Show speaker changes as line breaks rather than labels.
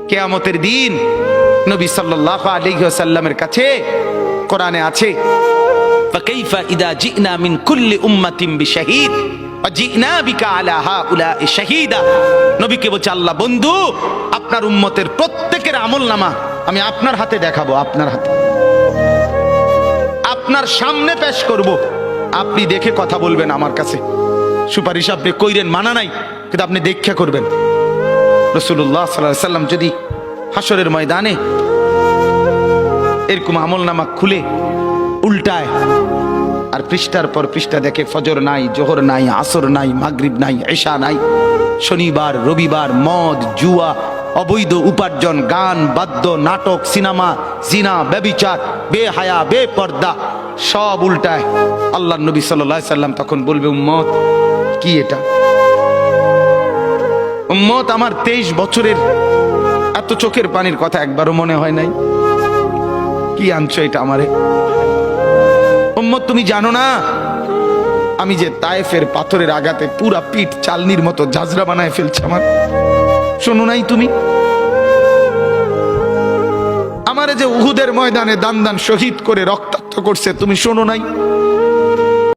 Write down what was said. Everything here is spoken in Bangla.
কিয়ামতের দিন নবী সাল্লাল্লাহু আলাইহি ওয়াসাল্লামের কাছে কোরআনে আছে, ফাকাইফা ইদা জিনা মিন কুল্লি উম্মাতিন বিশাহিদ ওয়া জিনা বিকা আলা হাউলাই শাহীদা। নবীকে বলছে আল্লাহ, বন্ধু আপনার উম্মতের প্রত্যেকের আমলনামা আমি আপনার হাতে দেখাবো, আপনার হাতে, আপনার সামনে পেশ করব, আপনি দেখে কথা বলবেন আমার কাছে। সুপারিশ আপনি কইরেন, মানা নাই, কিন্তু আপনি দেখে করবেন। রাসূলুল্লাহ সাল্লাল্লাহু আলাইহি সাল্লাম যদি হাসরের ময়দানে এরকম আমলনামা খুলে উল্টায় আর পৃষ্ঠার পর পৃষ্ঠা দেখে ফজর নাই, জোহর নাই, আসর নাই, মাগরিব নাই, ঈশা নাই, শনিবার রবিবার, মদ জুয়া, অবৈধ উপার্জন, গান বাদ্য, নাটক, সিনেমা, জিনা, ব্যভিচার, বেহায়া, বেপর্দা সব উল্টায়। আল্লাহর নবী সাল্লাল্লাহু আলাইহি সাল্লাম তখন বলবে, উম্মত কি এটা? উম্মত আমার 23 বছরের এত চোখের পানির কথা একবারও মনে হয় নাই, কি আনছো এটা আমারে? উম্মত তুমি জানো না আমি যে তায়েফের পাথরের আঘাতে পুরা পিঠ চালনির মতো ঝাঁঝরা বানায় ফেলছে আমার? শোনো নাই তুমি? আমারে যে উহুদের ময়দানে দান দান শহীদ করে রক্তাক্ত করছে, তুমি শোনো নাই?